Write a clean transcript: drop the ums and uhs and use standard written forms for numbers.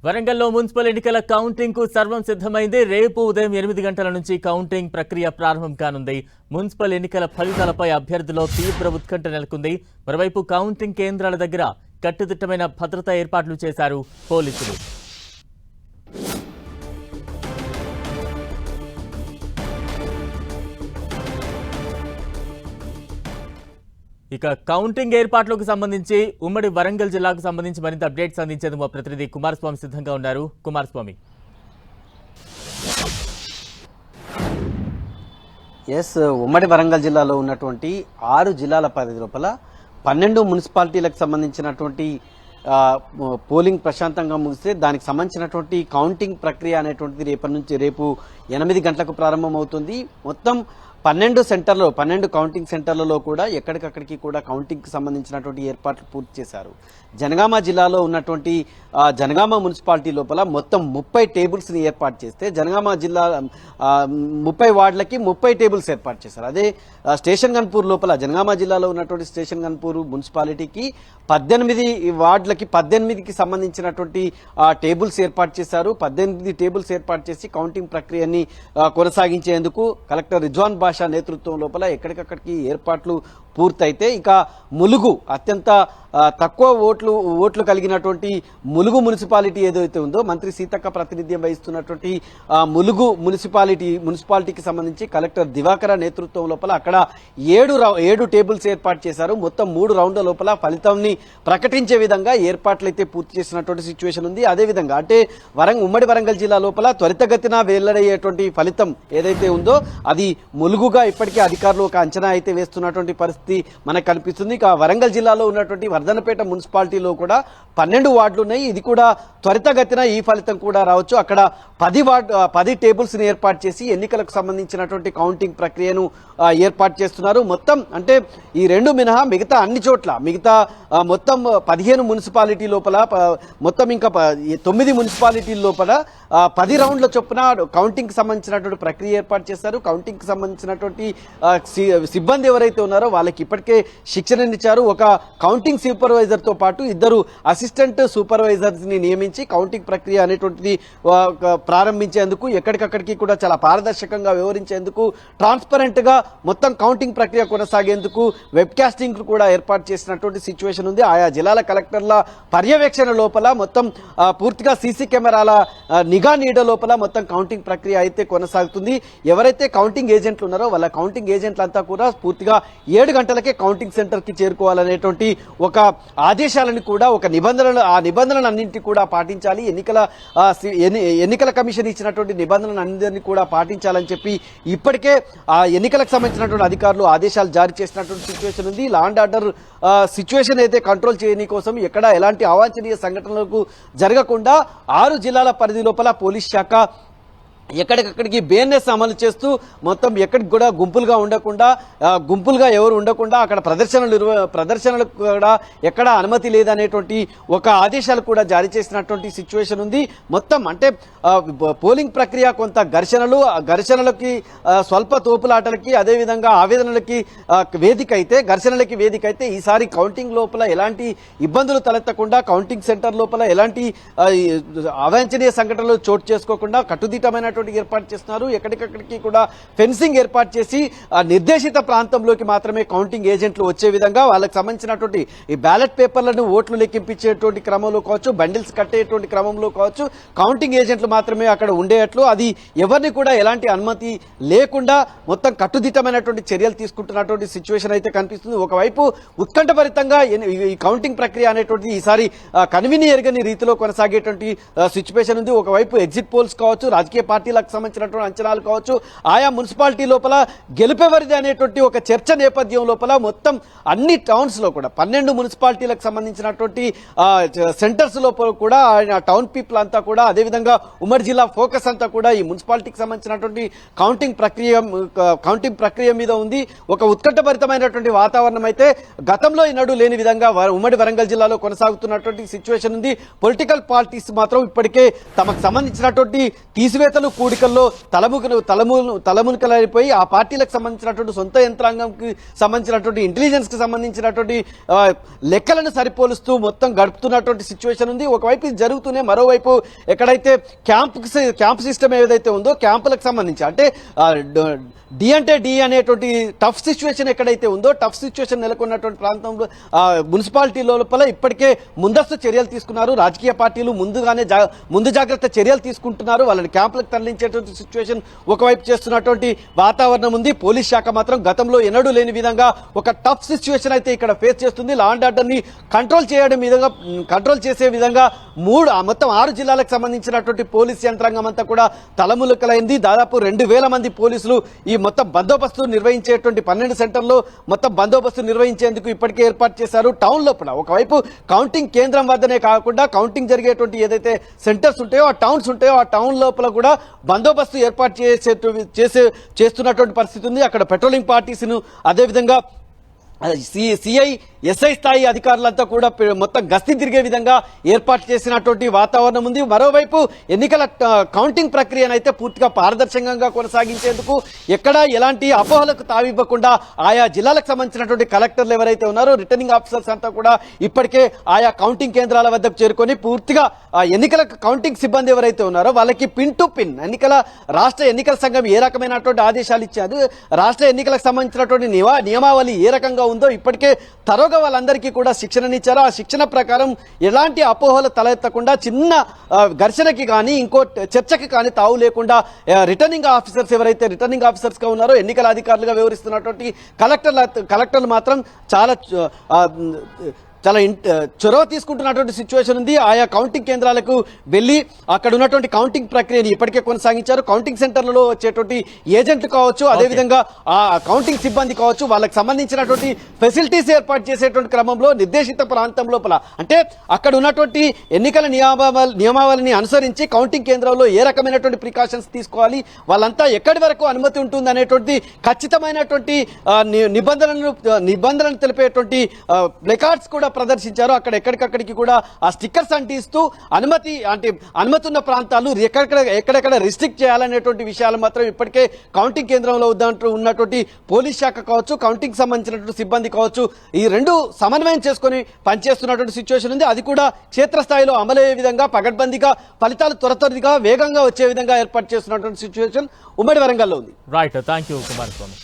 వరంగల్లో మున్సిపల్ ఎన్నికల కౌంటింగ్ కు సర్వం సిద్ధమైంది. రేపు ఉదయం 8 గంటల నుంచి కౌంటింగ్ ప్రక్రియ ప్రారంభం కానుంది. మున్సిపల్ ఎన్నికల ఫలితాలపై అభ్యర్థుల్లో తీవ్ర ఉత్కంఠ నెలకొంది. మరోవైపు కౌంటింగ్ కేంద్రాల దగ్గర కట్టుదిట్టమైన భద్రతా ఏర్పాట్లు చేశారు పోలీసులు. ఇక కౌంటింగ్ ఏర్పాట్లకు సంబంధించి ఉమ్మడి వరంగల్ జిల్లాకు సంబంధించి మరింత అప్డేట్స్ అందించేందుకు మా ప్రతినిధి కుమారస్వామి సిద్ధంగా ఉన్నారు. కుమారస్వామి. ఉమ్మడి వరంగల్ జిల్లాలో ఉన్నటువంటి 6 జిల్లాల పరిధి లోపల 12 మున్సిపాలిటీలకు సంబంధించినటువంటి పోలింగ్ ప్రశాంతంగా ముగిస్తే దానికి సంబంధించినటువంటి కౌంటింగ్ ప్రక్రియ అనేటువంటిది రేపు 8 గంటలకు ప్రారంభమవుతుంది. మొత్తం 12 కౌంటింగ్ సెంటర్లలో కూడా ఎక్కడికక్కడికి కూడా కౌంటింగ్కి సంబంధించినటువంటి ఏర్పాట్లు పూర్తి చేశారు. జనగామ జిల్లాలో ఉన్నటువంటి జనగామ మున్సిపాలిటీ లోపల మొత్తం 30 టేబుల్స్ని ఏర్పాటు చేస్తే జనగామ జిల్లా 30 వార్డులకి 30 టేబుల్స్ ఏర్పాటు చేశారు. అదే స్టేషన్ గన్పూర్ లోపల జనగామ జిల్లాలో ఉన్నటువంటి స్టేషన్ గన్పూర్ మున్సిపాలిటీకి 18 వార్డులకి 18కి సంబంధించినటువంటి టేబుల్స్ ఏర్పాటు చేశారు. 18 టేబుల్స్ ఏర్పాటు చేసి కౌంటింగ్ ప్రక్రియని కొనసాగించేందుకు కలెక్టర్ రిజ్వాన్ బాషా నేతృత్వం లోపల ఎక్కడికక్కడికి ఏర్పాట్లు పూర్తయితే ఇక ములుగు అత్యంత తక్కువ ఓట్లు కలిగినటువంటి ములుగు మున్సిపాలిటీ ఏదైతే ఉందో మంత్రి సీతక్క ప్రాతినిధ్యం వహిస్తున్నటువంటి ములుగు మున్సిపాలిటీకి సంబంధించి కలెక్టర్ దివాకర నేతృత్వం లోపల అక్కడ 7 టేబుల్స్ ఏర్పాటు చేశారు. మొత్తం 3 రౌండ్ల లోపల ఫలితాన్ని ప్రకటించే విధంగా ఏర్పాట్లు అయితే పూర్తి చేసినటువంటి సిచ్యువేషన్ ఉంది. అదేవిధంగా అంటే ఉమ్మడి వరంగల్ జిల్లా లోపల త్వరితగతిన వెల్లడయ్యేటువంటి ఫలితం ఏదైతే ఉందో అది ములుగుగా ఇప్పటికే అధికారులు ఒక అంచనా అయితే వేస్తున్నటువంటి పరిస్థితి మనకు కనిపిస్తుంది. ఇక వరంగల్ జిల్లాలో ఉన్నటువంటి వర్ధనపేట మున్సిపాలిటీలో కూడా 12 వార్డులు ఉన్నాయి. ఇది కూడా త్వరితగతిన ఈ ఫలితం కూడా రావచ్చు. అక్కడ 10 టేబుల్స్ ని ఏర్పాటు చేసి ఎన్నికలకు సంబంధించినటువంటి కౌంటింగ్ ప్రక్రియను ఏర్పాటు చేస్తున్నారు. మొత్తం అంటే ఈ 2 మినహా మిగతా అన్ని చోట్ల మొత్తం 15 మున్సిపాలిటీ లోపల మొత్తం ఇంకా 9 మున్సిపాలిటీల లోపల 10 రౌండ్ల చొప్పున కౌంటింగ్ కి సంబంధించినటువంటి ప్రక్రియ ఏర్పాటు చేశారు. కౌంటింగ్ కి సంబంధించినటువంటి సిబ్బంది ఎవరైతే ఉన్నారో వాళ్ళకి ఇప్పటికే శిక్షణనిచ్చారు. ఒక కౌంటింగ్ సూపర్వైజర్ తో పాటు 2 అసిస్టెంట్ సూపర్వైజర్స్ ని నియమించి కౌంటింగ్ ప్రక్రియ అనేటువంటిది ప్రారంభించేందుకు ఎక్కడికక్కడికి కూడా చాలా పారదర్శకంగా వ్యవహరించేందుకు ట్రాన్స్పరెంట్ గా మొత్తం కౌంటింగ్ ప్రక్రియ కొనసాగేందుకు వెబ్ కాస్టింగ్ కూడా ఏర్పాటు చేసినటువంటి సిచ్యువేషన్ ఉంది. ఆయా జిల్లాల కలెక్టర్ల పర్యవేక్షణ లోపల మొత్తం పూర్తిగా సీసీ కెమెరాల నిఘా నీడ లోపల మొత్తం కౌంటింగ్ ప్రక్రియ అయితే కొనసాగుతుంది. ఎవరైతే కౌంటింగ్ ఏజెంట్లు ఉన్నారో వాళ్ళ కౌంటింగ్ ఏజెంట్లంతా కూడా పూర్తిగా 7 గంటలకే కౌంటింగ్ సెంటర్ కి చేరుకోవాలనేటువంటి ఒక ఆదేశాలను కూడా ఒక నిబంధనలన్నింటినీ కూడా పాటించాలి. ఎన్నికల కమిషన్ ఇచ్చినటువంటి నిబంధనలన్నింటినీ కూడా పాటించాలని చెప్పి ఇప్పటికే ఆ ఎన్నికలకు సంబంధించినటువంటి అధికారులు ఆదేశాలు జారీ చేసినటువంటి సిచ్యువేషన్ ఉంది. లా అండ్ ఆర్డర్ సిచ్యువేషన్ అయితే కంట్రోల్ చేయని కోసం ఎక్కడ ఎలాంటి అవాంఛనీయ సంఘటనలకు జరగకుండా 6 జిల్లాల పరిధి లోపల పోలీస్ శాఖ ఎక్కడికక్కడికి బిఎన్ఎస్ అమలు చేస్తూ మొత్తం ఎక్కడికి కూడా గుంపులుగా ఎవరు ఉండకుండా అక్కడ ప్రదర్శనలకు కూడా ఎక్కడ అనుమతి లేదనేటువంటి ఒక ఆదేశాలు కూడా జారీ చేసినటువంటి సిచ్యువేషన్ ఉంది. మొత్తం అంటే పోలింగ్ ప్రక్రియ కొంత ఘర్షణలకి స్వల్ప తోపులాటలకి అదేవిధంగా ఆవేదనలకి ఘర్షణలకి వేదిక అయితే ఈసారి కౌంటింగ్ లోపల ఎలాంటి ఇబ్బందులు తలెత్తకుండా కౌంటింగ్ సెంటర్ లోపల ఎలాంటి అవాంఛనీయ సంఘటనలు చోటు చేసుకోకుండా కట్టుదిట్టమైన ఏర్పాటు చేస్తున్నారు. ఎక్కడికక్కడికి కూడా ఫెన్సింగ్ ఏర్పాటు చేసి నిర్దేశిత ప్రాంతంలోకి మాత్రమే కౌంటింగ్ ఏజెంట్లు వచ్చే విధంగా వాళ్ళకి సంబంధించినటువంటి ఈ బ్యాలెట్ పేపర్లను ఓట్లు లెక్కింపించేటువంటి క్రమంలో కావచ్చు, బండిల్స్ కట్టేటువంటి క్రమంలో కావచ్చు, కౌంటింగ్ ఏజెంట్లు మాత్రమే అక్కడ ఉండేట్లు అది ఎవరిని కూడా ఎలాంటి అనుమతి లేకుండా మొత్తం కట్టుదిట్టమైనటువంటి చర్యలు తీసుకుంటున్నటువంటి సిచ్యువేషన్ అయితే కనిపిస్తుంది. ఒకవైపు ఉత్కంఠభరితంగా ఈ కౌంటింగ్ ప్రక్రియ అనేటువంటిది ఈసారి కన్వీని ఎరగని రీతిలో కొనసాగేటువంటి సిచ్యువేషన్ ఉంది. ఒకవైపు ఎగ్జిట్ పోల్స్ కావచ్చు, రాజకీయ పార్టీలకు సంబంధించినటువంటి అంచనాలు కావచ్చు, ఆయా మున్సిపాలిటీ లోపల గెలుపెవరిది అనేటువంటి ఒక చర్చ నేపథ్యం లోపల మొత్తం అన్ని టౌన్స్ లో కూడా 12 మున్సిపాలిటీలకు సంబంధించినటువంటి సెంటర్స్ లోపల కూడా టౌన్ పీపుల్ అంతా కూడా అదేవిధంగా ఉమ్మడి జిల్లా ఫోకస్ అంతా కూడా ఈ మున్సిపాలిటీకి సంబంధించినటువంటి కౌంటింగ్ ప్రక్రియ మీద ఉంది. ఒక ఉత్కంఠభరితమైనటువంటి వాతావరణం అయితే గతంలో ఈనాడు లేని విధంగా ఉమ్మడి వరంగల్ జిల్లాలో కొనసాగుతున్నటువంటి సిచ్యువేషన్ ఉంది. పొలిటికల్ పార్టీస్ మాత్రం ఇప్పటికే తమకు సంబంధించినటువంటి తీసివేతలు కూడికల్లో తలమునకలైపోయి ఆ పార్టీలకు సంబంధించినటువంటి సొంత యంత్రాంగంకి సంబంధించినటువంటి ఇంటెలిజెన్స్ కి సంబంధించినటువంటి లెక్కలను సరిపోలుస్తూ మొత్తం గడుపుతున్నటువంటి సిచ్యువేషన్ ఉంది. ఒకవైపు ఇది జరుగుతూనే మరోవైపు ఎక్కడైతే క్యాంప్ సిస్టమ్ ఏదైతే ఉందో క్యాంపులకు సంబంధించి అంటే డి అనేటువంటి టఫ్ సిచ్యువేషన్ ఎక్కడైతే ఉందో టఫ్ సిచ్యువేషన్ నెలకొన్నటువంటి ప్రాంతంలో మున్సిపాలిటీ లోపల ఇప్పటికే ముందస్తు చర్యలు తీసుకున్నారు. రాజకీయ పార్టీలు ముందు జాగ్రత్త చర్యలు తీసుకుంటున్నారు. వాళ్ళని క్యాంపులకు తరలించేటువంటి సిచ్యువేషన్ ఒకవైపు చేస్తున్నటువంటి వాతావరణం ఉంది. పోలీస్ శాఖ మాత్రం గతంలో ఎన్నడూ లేని విధంగా ఒక టఫ్ సిచ్యువేషన్ అయితే ఇక్కడ ఫేస్ చేస్తుంది. లా అండ్ ఆర్డర్ ని కంట్రోల్ చేసే విధంగా మొత్తం 6 జిల్లాలకు సంబంధించినటువంటి పోలీస్ యంత్రాంగం అంతా కూడా తలములకలైంది. దాదాపు 2000 మంది పోలీసులు ఈ మొత్తం బందోబస్తు నిర్వహించేటువంటి 12 సెంటర్లో మొత్తం బందోబస్తు నిర్వహించేందుకు ఇప్పటికే ఏర్పాటు చేశారు. టౌన్ లోపల ఒకవైపు కౌంటింగ్ కేంద్రం వద్దనే కాకుండా కౌంటింగ్ జరిగేటువంటి ఏదైతే సెంటర్స్ ఉంటాయో ఆ టౌన్స్ ఉంటాయో ఆ టౌన్ లోపల కూడా బందోబస్తు ఏర్పాటు చేస్తున్నటువంటి పరిస్థితి ఉంది. అక్కడ పెట్రోలింగ్ పార్టీస్ ను అదేవిధంగా సిఐ ఎస్ఐ స్థాయి అధికారులంతా కూడా మొత్తం గస్తీ తిరిగే విధంగా ఏర్పాటు చేసినటువంటి వాతావరణం ఉంది. మరోవైపు ఎన్నికల కౌంటింగ్ ప్రక్రియనైతే పూర్తిగా పారదర్శకంగా కొనసాగించేందుకు ఎక్కడా ఎలాంటి అపోహలకు తావివ్వకుండా ఆయా జిల్లాలకు సంబంధించినటువంటి కలెక్టర్లు ఎవరైతే ఉన్నారో రిటర్నింగ్ ఆఫీసర్స్ అంతా కూడా ఇప్పటికే ఆయా కౌంటింగ్ కేంద్రాల వద్దకు చేరుకొని పూర్తిగా ఎన్నికల కౌంటింగ్ సిబ్బంది ఎవరైతే ఉన్నారో వాళ్ళకి పిన్ టు పిన్ రాష్ట్ర ఎన్నికల సంఘం ఏ రకమైనటువంటి ఆదేశాలు ఇచ్చారు, రాష్ట్ర ఎన్నికలకు సంబంధించినటువంటి నియమావళి ఏ రకంగా ఉందో ఇప్పటికే తరోగా వాళ్ళందరికీ కూడా శిక్షణనిచ్చారు. ఆ శిక్షణ ప్రకారం ఎలాంటి అపోహలు తలెత్తకుండా చిన్న ఘర్షణకి కానీ ఇంకో చర్చకి కానీ తావు లేకుండా రిటర్నింగ్ ఆఫీసర్స్ ఎవరైతే రిటర్నింగ్ ఆఫీసర్స్ గా ఉన్నారో ఎన్నికల అధికారులుగా వ్యవహరిస్తున్నటువంటి కలెక్టర్లు మాత్రం చాలా చొరవ తీసుకుంటున్నటువంటి సిచ్యువేషన్ ఉంది. ఆయా కౌంటింగ్ కేంద్రాలకు వెళ్లి అక్కడ ఉన్నటువంటి కౌంటింగ్ ప్రక్రియని ఇప్పటికే కొనసాగించారు. కౌంటింగ్ సెంటర్లలో వచ్చేటువంటి ఏజెంట్లు కావచ్చు, అదేవిధంగా ఆ కౌంటింగ్ సిబ్బంది కావచ్చు, వాళ్ళకి సంబంధించినటువంటి ఫెసిలిటీస్ ఏర్పాటు చేసేటువంటి క్రమంలో నిర్దేశిత ప్రాంతం లోపల అంటే అక్కడ ఉన్నటువంటి ఎన్నికల నియమావళిని అనుసరించి కౌంటింగ్ కేంద్రంలో ఏ రకమైనటువంటి ప్రికాషన్స్ తీసుకోవాలి, వాళ్ళంతా ఎక్కడి వరకు అనుమతి ఉంటుంది అనేటువంటి ఖచ్చితమైనటువంటి నిబంధనలను తెలిపేటువంటి ప్లకార్డ్స్ కూడా ప్రదర్శించారు. అక్కడ ఎక్కడికక్కడికి కూడా ఆ స్టిక్కర్స్ అంటిస్తూ అనుమతి ఉన్న ప్రాంతాలు ఎక్కడెక్కడ రిస్ట్రిక్ట్ చేయాలనేటువంటి విషయాలు మాత్రం ఇప్పటికే కౌంటింగ్ కేంద్రంలో ఉన్నటువంటి పోలీస్ శాఖ కావచ్చు, కౌంటింగ్ సంబంధించినటువంటి సిబ్బంది కావచ్చు, ఈ రెండు సమన్వయం చేసుకుని పనిచేస్తున్నటువంటి సిచ్యువేషన్ ఉంది. అది కూడా క్షేత్రస్థాయిలో అమలయ్యే విధంగా పగడ్బందీగా ఫలితాలు త్వరగా వేగంగా వచ్చే విధంగా ఏర్పాటు చేస్తున్నటువంటి సిచ్యువేషన్ ఉమ్మడి వరంగల్లో ఉంది. Right, thank you Kumar Swamy.